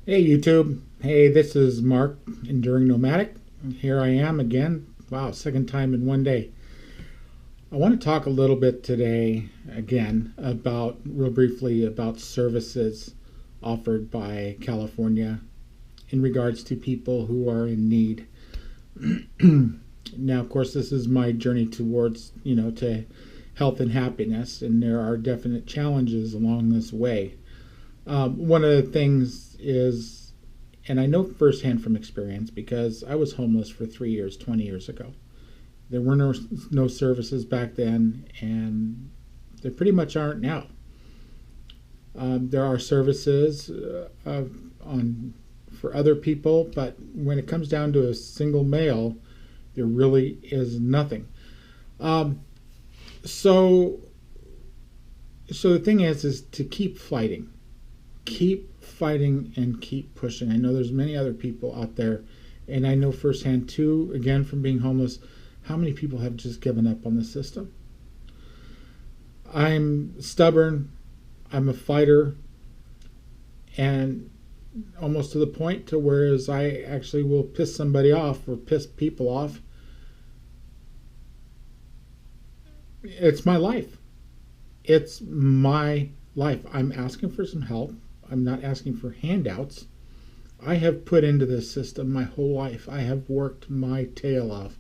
Hey YouTube. Hey, this is Mark Enduring Nomadic. Here I am again. Wow, second time in one day. I want to talk a little bit today again about, real briefly, about services offered by California in regards to people who are in need. Now, of course, this is my journey towards, to health and happiness, and there are definite challenges along this way. One of the things is, and I know firsthand from experience because I was homeless for 3 years, 20 years ago. There were no services back then, and there pretty much aren't now. There are services for other people, but when it comes down to a single male, there really is nothing. Um, so, so the thing is to keep fighting and keep pushing. I know there's many other people out there, and I know firsthand too, again from being homeless, how many people have just given up on the system. I'm stubborn, I'm a fighter, and almost to the point to whereas I actually will piss somebody off or piss people off. It's my life. It's my life. I'm asking for some help. I'm not asking for handouts. I have put into this system my whole life. I have worked my tail off.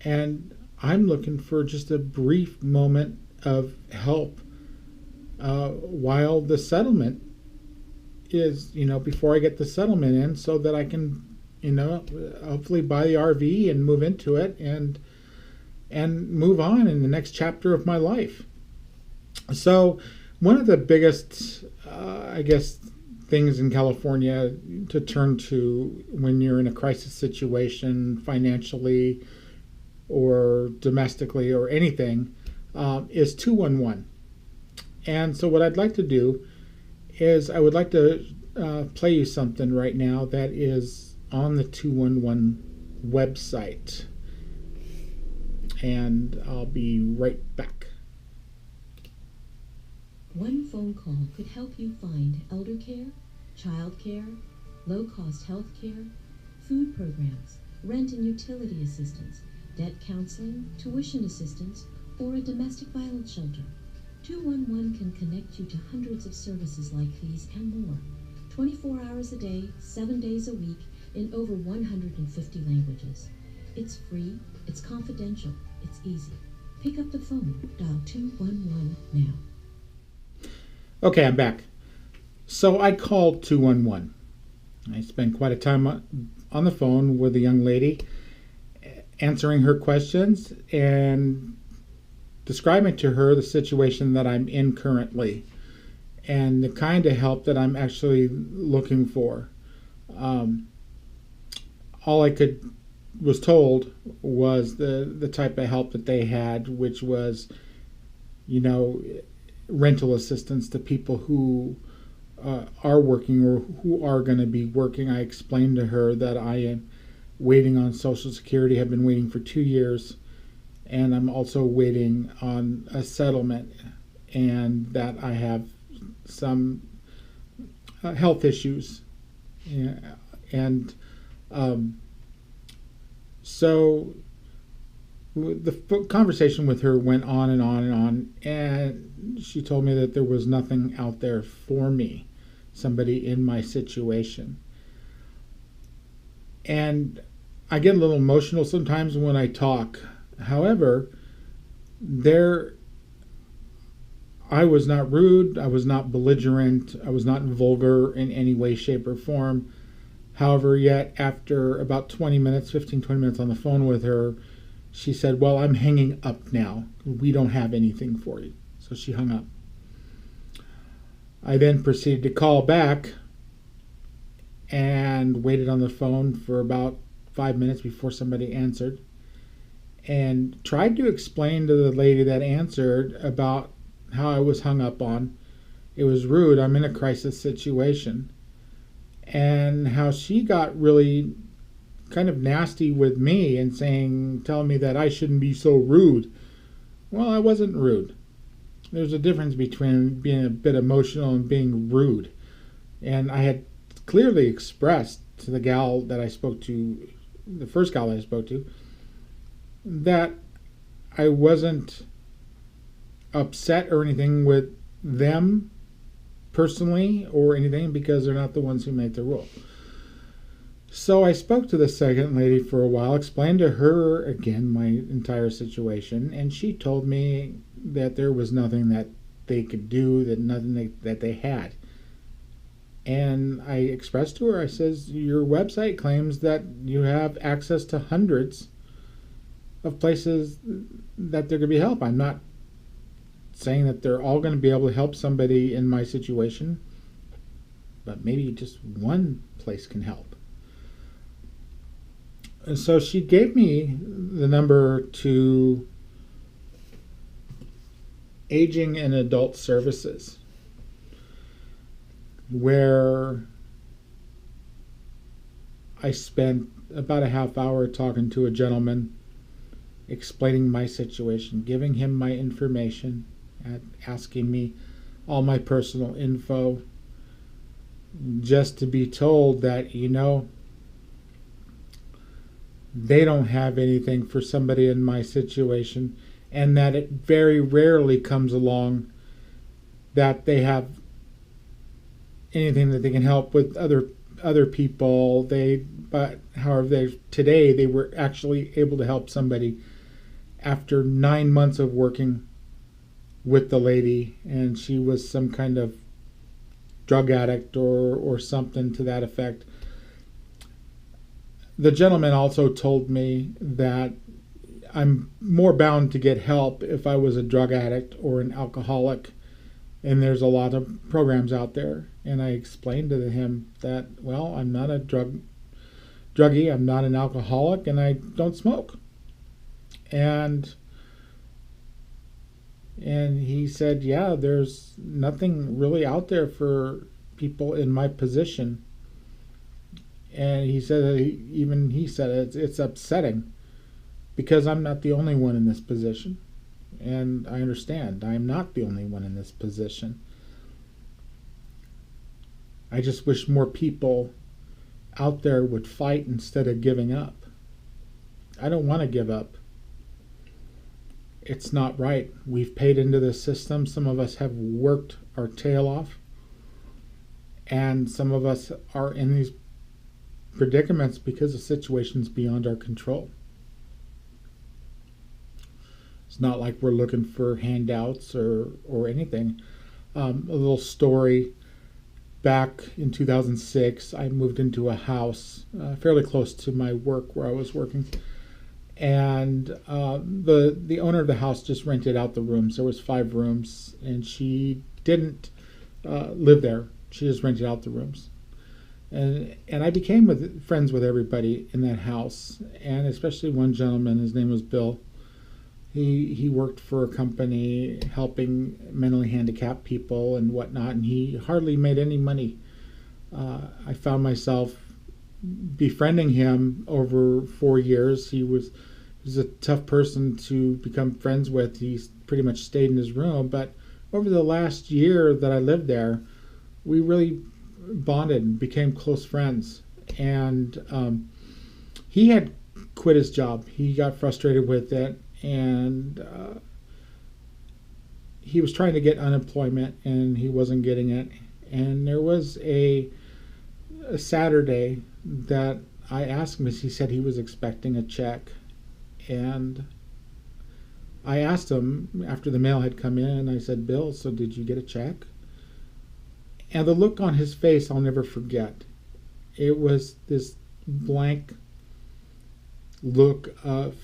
And I'm looking for just a brief moment of help while the settlement is, before I get the settlement in so that I can, hopefully buy the RV and move into it and move on in the next chapter of my life. So one of the biggest, things in California to turn to when you're in a crisis situation financially or domestically or anything is 211. And so what I'd like to do is I would like to play you something right now that is on the 211 website. And I'll be right back. One phone call could help you find elder care, child care, low-cost health care, food programs, rent and utility assistance, debt counseling, tuition assistance, or a domestic violence shelter. 211 can connect you to hundreds of services like these and more, 24 hours a day, 7 days a week, in over 150 languages. It's free, it's confidential, it's easy. Pick up the phone, dial 211 now. Okay, I'm back. So I called 211. I spent quite a time on the phone with a young lady, answering her questions and describing to her the situation that I'm in currently and the kind of help that I'm actually looking for. All I was told was the type of help that they had, which was, rental assistance to people who are working or who are going to be working. I explained to her that I am waiting on Social Security, have been waiting for 2 years, and I'm also waiting on a settlement, and that I have some health issues. And so the conversation with her went on and on and on, and she told me that there was nothing out there for me, somebody in my situation. And I get a little emotional sometimes when I talk. However, I was not rude, I was not belligerent, I was not vulgar in any way, shape, or form. However, yet after about 20 minutes, 15, 20 minutes on the phone with her, she said, "Well, I'm hanging up now. We don't have anything for you." So she hung up. I then proceeded to call back and waited on the phone for about 5 minutes before somebody answered, and tried to explain to the lady that answered about how I was hung up on. It was rude. I'm in a crisis situation. And how she got really kind of nasty with me and telling me that I shouldn't be so rude. Well, I wasn't rude. There's a difference between being a bit emotional and being rude. And I had clearly expressed to the gal that I spoke to, the first gal that I spoke to, that I wasn't upset or anything with them personally or anything, because they're not the ones who made the rule. So I spoke to the second lady for a while, explained to her again my entire situation, and she told me that there was nothing that they could do, that nothing that they had. And I expressed to her, I says, your website claims that you have access to hundreds of places that there could be help. I'm not saying that they're all going to be able to help somebody in my situation, but maybe just one place can help. And so she gave me the number to Aging and Adult Services, where I spent about a half hour talking to a gentleman, explaining my situation, giving him my information, asking me all my personal info, just to be told that, they don't have anything for somebody in my situation, and that it very rarely comes along that they have anything that they can help with other people. But however, today they were actually able to help somebody after 9 months of working with the lady, and she was some kind of drug addict or something to that effect. The gentleman also told me that I'm more bound to get help if I was a drug addict or an alcoholic, and there's a lot of programs out there. And I explained to him that, well, I'm not a druggie, I'm not an alcoholic, and I don't smoke. And he said, yeah, there's nothing really out there for people in my position. And he said, it's upsetting, because I'm not the only one in this position. And I understand, I'm not the only one in this position. I just wish more people out there would fight instead of giving up. I don't want to give up. It's not right. We've paid into the system. Some of us have worked our tail off, and some of us are in these predicaments because the situation's beyond our control. It's not like we're looking for handouts or anything. A little story. Back in 2006, I moved into a house fairly close to my work where I was working, and the owner of the house just rented out the rooms. There was 5 rooms, and she didn't live there. She just rented out the rooms. And I became friends with everybody in that house, and especially one gentleman. His name was Bill. He worked for a company helping mentally handicapped people and whatnot, and he hardly made any money. I found myself befriending him over 4 years. He was a tough person to become friends with. He pretty much stayed in his room, but over the last year that I lived there, we really bonded and became close friends. And he had quit his job. He got frustrated with it, and he was trying to get unemployment, and he wasn't getting it. And there was a Saturday that I asked him, he said he was expecting a check, and I asked him after the mail had come in, I said, Bill, so did you get a check? And the look on his face I'll never forget. It was this blank look of,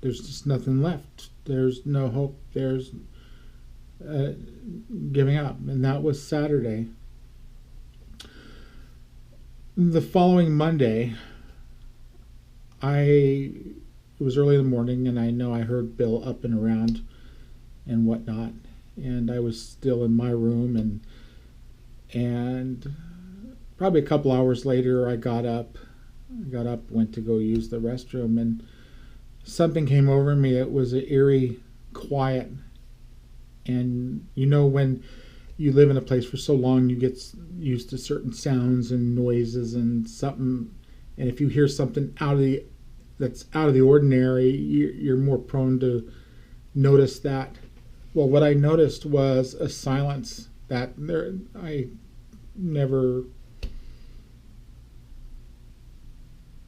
there's just nothing left. There's no hope. There's giving up. And that was Saturday. The following Monday, it was early in the morning, and I know I heard Bill up and around and whatnot. And I was still in my room, and probably a couple hours later, I got up, went to go use the restroom, and something came over me. It was an eerie quiet. And when you live in a place for so long, you get used to certain sounds and noises and something. And if you hear something that's out of the ordinary, you're more prone to notice that. Well, what I noticed was a silence that I never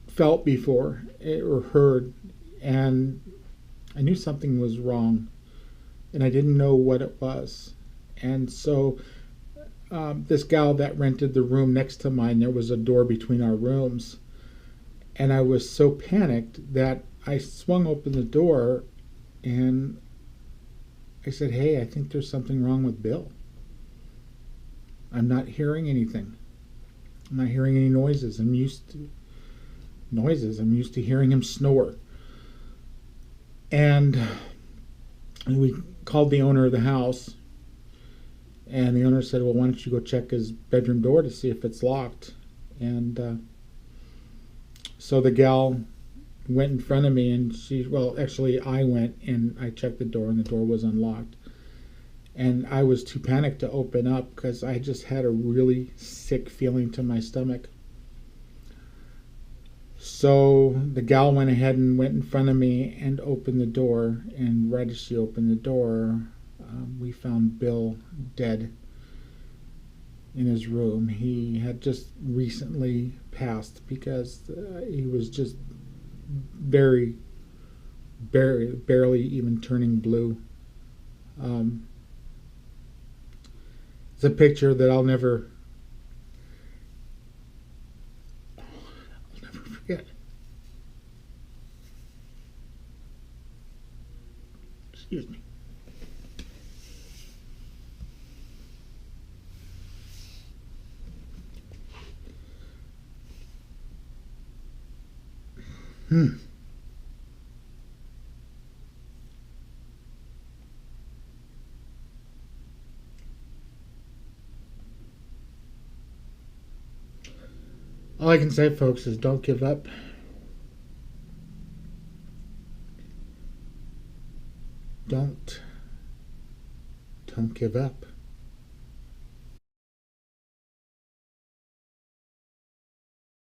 felt before or heard, and I knew something was wrong, and I didn't know what it was. And so this gal that rented the room next to mine, there was a door between our rooms, and I was so panicked that I swung open the door and I said, "Hey, I think there's something wrong with Bill. I'm not hearing anything. I'm not hearing any noises. I'm used to noises. I'm used to hearing him snore." And we called the owner of the house, and the owner said, "Well, why don't you go check his bedroom door to see if it's locked?" And so the gal went in front of me, and actually I went and I checked the door, and the door was unlocked. And I was too panicked to open up because I just had a really sick feeling to my stomach. So the gal went ahead and went in front of me and opened the door. And right as she opened the door, we found Bill dead in his room. He had just recently passed because he was just barely even turning blue. It's a picture that I'll never forget. Excuse me. All I can say, folks, is don't give up. Don't give up.